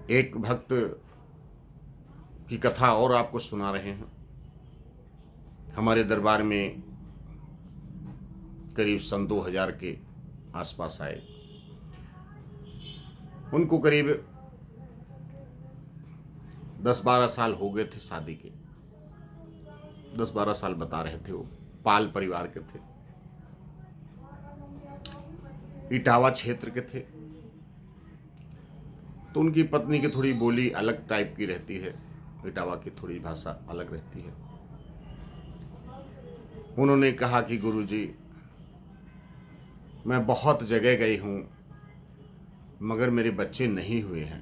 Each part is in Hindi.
एक भक्त की कथा और आपको सुना रहे हैं। हमारे दरबार में करीब सन 2000 के आसपास आए। उनको करीब 10-12 साल हो गए थे शादी के। 10-12 साल बता रहे थे। वो पाल परिवार के थे, इटावा क्षेत्र के थे। तो उनकी पत्नी की थोड़ी बोली अलग टाइप की रहती है, इटावा की थोड़ी भाषा अलग रहती है। उन्होंने कहा कि गुरुजी, मैं बहुत जगह गई हूं मगर मेरे बच्चे नहीं हुए हैं।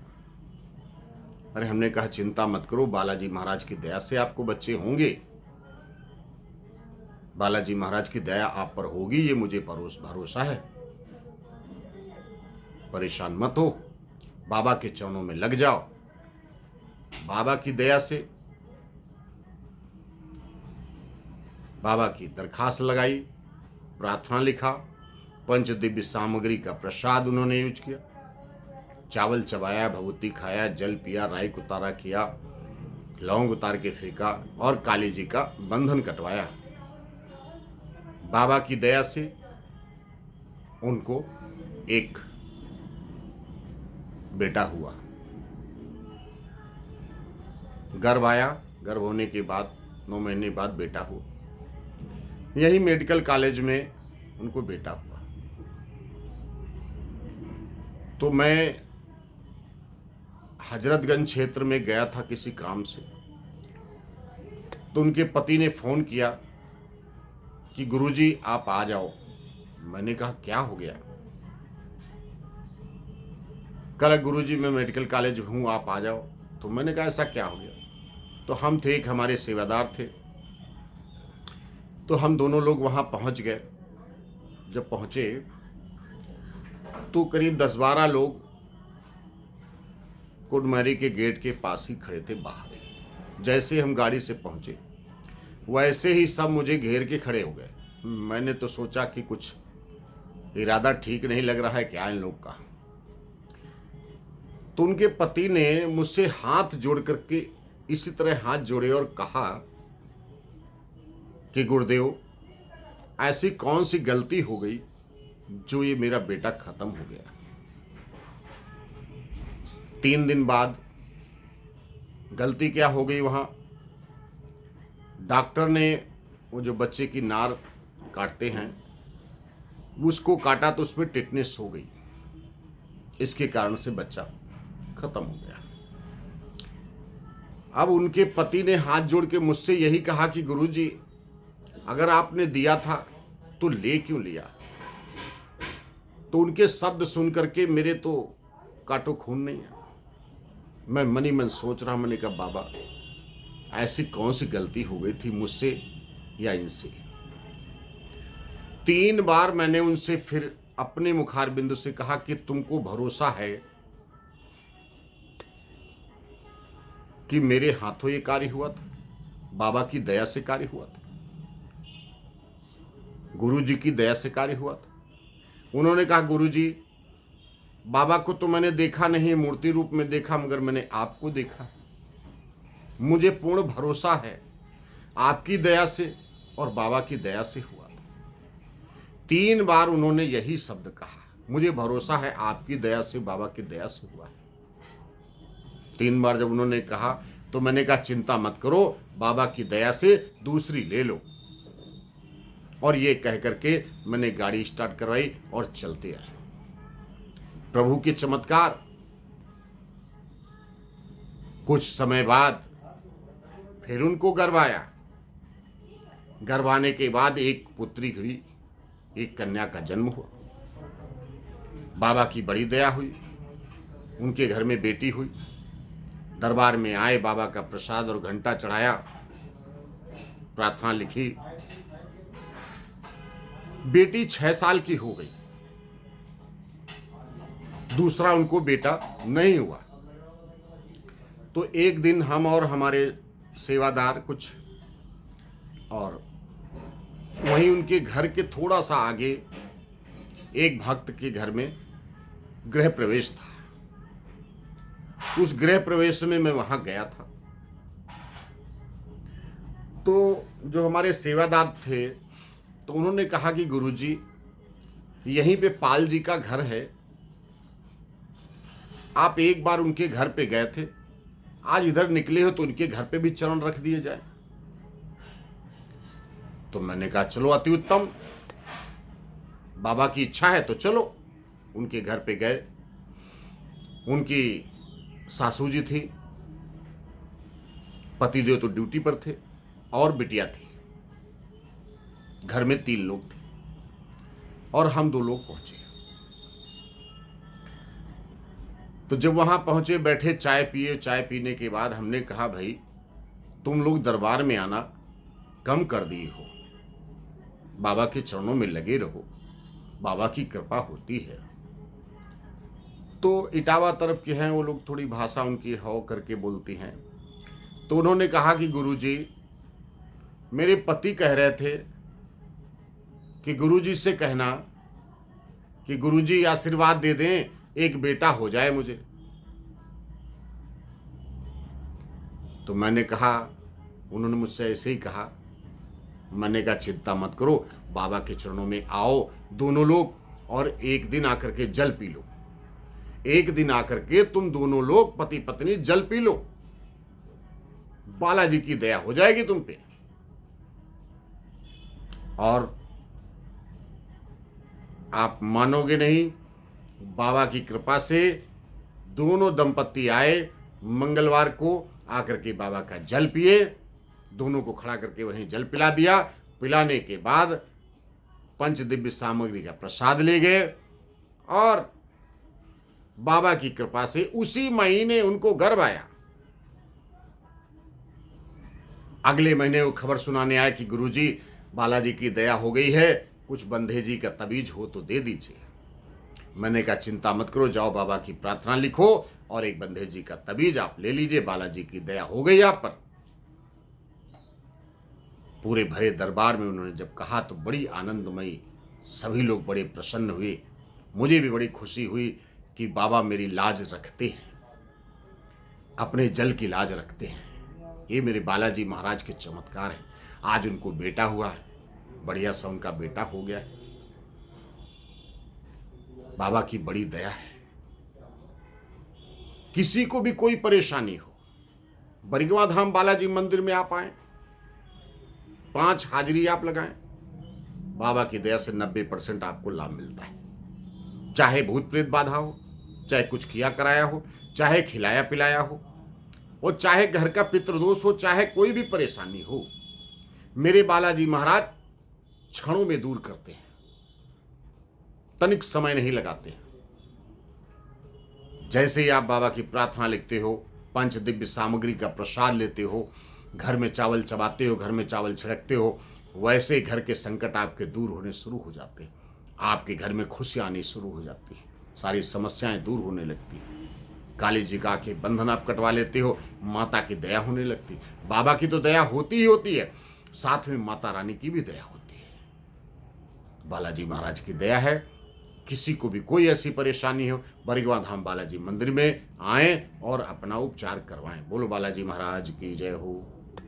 अरे हमने कहा चिंता मत करो, बालाजी महाराज की दया से आपको बच्चे होंगे। बालाजी महाराज की दया आप पर होगी, ये मुझे भरोसा है। परेशान मत हो, बाबा के चरणों में लग जाओ। बाबा की दया से बाबा की दरखास्त लगाई, प्रार्थना लिखा, पंच दिव्य सामग्री का प्रसाद उन्होंने यूज किया। चावल चबाया, भभूति खाया, जल पिया, राई उतारा किया, लौंग उतार के फेंका और काली जी का बंधन कटवाया। बाबा की दया से उनको एक बेटा हुआ। गर्भ आया, गर्भ होने के बाद 9 महीने बाद बेटा हुआ। यही मेडिकल कॉलेज में उनको बेटा हुआ। तो मैं हजरतगंज क्षेत्र में गया था किसी काम से। तो उनके पति ने फोन किया कि गुरुजी आप आ जाओ। मैंने कहा क्या हो गया? कल गुरुजी मैं मेडिकल कॉलेज हूं, आप आ जाओ। तो मैंने कहा ऐसा क्या हो गया? तो हम थे, एक हमारे सेवादार थे। तो हम दोनों लोग वहां पहुंच गए। जब पहुंचे तो करीब 10-12 लोग कुडमरी के गेट के पास ही खड़े थे बाहर। जैसे हम गाड़ी से पहुंचे वैसे ही सब मुझे घेर के खड़े हो गए। मैंने तो सोचा कि कुछ इरादा ठीक नहीं लग रहा है क्या इन लोग का। तो उनके पति ने मुझसे हाथ जोड़ करके इसी तरह हाथ जोड़े और कहा कि गुरुदेव, ऐसी कौन सी गलती हो गई जो ये मेरा बेटा खत्म हो गया। 3 दिन बाद गलती क्या हो गई, वहां डॉक्टर ने वो जो बच्चे की नार काटते हैं उसको काटा तो उसमें टिटनेस हो गई। इसके कारण से बच्चा खत्म हो गया। अब उनके पति ने हाथ जोड़ के मुझसे यही कहा कि गुरुजी, अगर आपने दिया था तो ले क्यों लिया? तो उनके शब्द सुन करके मेरे तो काटो खून नहीं है। मैं मनी मन सोच रहा, मैंने कहा बाबा ऐसी कौन सी गलती हो गई थी मुझसे या इनसे। 3 बार मैंने उनसे फिर अपने मुखार बिंदु से कहा कि तुमको भरोसा है कि मेरे हाथों ये कार्य हुआ था, बाबा की दया से कार्य हुआ था, गुरु जी की दया से कार्य हुआ था। उन्होंने कहा गुरुजी, बाबा को तो मैंने देखा नहीं, मूर्ति रूप में देखा, मगर मैंने आपको देखा। मुझे पूर्ण भरोसा है आपकी दया से और बाबा की दया से हुआ था। 3 बार उन्होंने यही शब्द कहा, मुझे भरोसा है आपकी दया से, बाबा की दया से हुआ है। 3 बार जब उन्होंने कहा तो मैंने कहा चिंता मत करो, बाबा की दया से दूसरी ले लो। और ये कह करके मैंने गाड़ी स्टार्ट करवाई और चलते आए। प्रभु के चमत्कार। कुछ समय बाद फिर उनको गर्भ आया। गर्भ आने के बाद एक पुत्री हुई, एक कन्या का जन्म हुआ। बाबा की बड़ी दया हुई, उनके घर में बेटी हुई। दरबार में आए, बाबा का प्रसाद और घंटा चढ़ाया, प्रार्थना लिखी। बेटी 6 साल की हो गई। दूसरा उनको बेटा नहीं हुआ। तो एक दिन हम और हमारे सेवादार कुछ और वहीं उनके घर के थोड़ा सा आगे एक भक्त के घर में गृह प्रवेश था। उस गृह प्रवेश में मैं वहां गया था। तो जो हमारे सेवादार थे, तो उन्होंने कहा कि गुरुजी, यहीं पे पाल जी का घर है, आप एक बार उनके घर पे गए थे, आज इधर निकले हो तो उनके घर पे भी चरण रख दिए जाए। तो मैंने कहा चलो, अति उत्तम, बाबा की इच्छा है तो चलो। उनके घर पे गए। उनकी सासू जी थी, पतिदेव तो ड्यूटी पर थे, और बिटिया थी। घर में 3 लोग थे और हम 2 लोग पहुंचे। तो जब वहां पहुंचे, बैठे, चाय पिए। चाय पीने के बाद हमने कहा, भाई तुम लोग दरबार में आना कम कर दिए हो, बाबा के चरणों में लगे रहो, बाबा की कृपा होती है। तो इटावा तरफ के हैं वो लोग, थोड़ी भाषा उनकी हौ करके बोलती हैं। तो उन्होंने कहा कि गुरुजी, मेरे पति कह रहे थे कि गुरुजी से कहना कि गुरुजी आशीर्वाद दे दें, एक बेटा हो जाए मुझे। तो मैंने कहा, उन्होंने मुझसे ऐसे ही कहा, मैंने कहा चिंता मत करो, बाबा के चरणों में आओ दोनों लोग, और एक दिन आकर के जल पी लो। एक दिन आकर के तुम दोनों लोग पति पत्नी जल पी लो, बालाजी की दया हो जाएगी तुम पे। और आप मानोगे नहीं, बाबा की कृपा से दोनों दंपत्ति आए, मंगलवार को आकर के बाबा का जल पिए, दोनों को खड़ा करके वहीं जल पिला दिया। पिलाने के बाद पंच दिव्य सामग्री का प्रसाद ले गए, और बाबा की कृपा से उसी महीने उनको गर्भ आया। अगले महीने वो खबर सुनाने आए कि गुरुजी, बालाजी की दया हो गई है, कुछ बंधे जी का तबीज हो तो दे दीजिए। मैंने कहा चिंता मत करो, जाओ बाबा की प्रार्थना लिखो और एक बंधे जी का तबीज आप ले लीजिए, बालाजी की दया हो गई आप पर। पूरे भरे दरबार में उन्होंने जब कहा तो बड़ी आनंदमयी, सभी लोग बड़े प्रसन्न हुए। मुझे भी बड़ी खुशी हुई कि बाबा मेरी लाज रखते हैं, अपने जल की लाज रखते हैं। ये मेरे बालाजी महाराज के चमत्कार हैं। आज उनको बेटा हुआ है, बढ़िया सा उनका बेटा हो गया है। बाबा की बड़ी दया है। किसी को भी कोई परेशानी हो, बरिगवा धाम बालाजी मंदिर में आप आए, 5 हाजिरी आप लगाएं, बाबा की दया से 90% आपको लाभ मिलता है। चाहे भूत प्रेत बाधा हो, चाहे कुछ किया कराया हो, चाहे खिलाया पिलाया हो, और चाहे घर का पितृदोष हो, चाहे कोई भी परेशानी हो, मेरे बालाजी महाराज क्षणों में दूर करते हैं, तनिक समय नहीं लगाते हैं। जैसे ही आप बाबा की प्रार्थना लिखते हो, पंच दिव्य सामग्री का प्रसाद लेते हो, घर में चावल चबाते हो, घर में चावल छिड़कते हो, वैसे घर के संकट आपके दूर होने शुरू हो जाते हैं। आपके घर में खुशियाँ आनी शुरू हो जाती है, सारी समस्याएं दूर होने लगती हैं। काली जी का के बंधन आप कटवा लेते हो, माता की दया होने लगती। बाबा की तो दया होती ही होती है, साथ में माता रानी की भी दया होती है। बालाजी महाराज की दया है। किसी को भी कोई ऐसी परेशानी हो, बरिगवा धाम बालाजी मंदिर में आएं और अपना उपचार करवाएं। बोलो बालाजी महाराज की जय हो।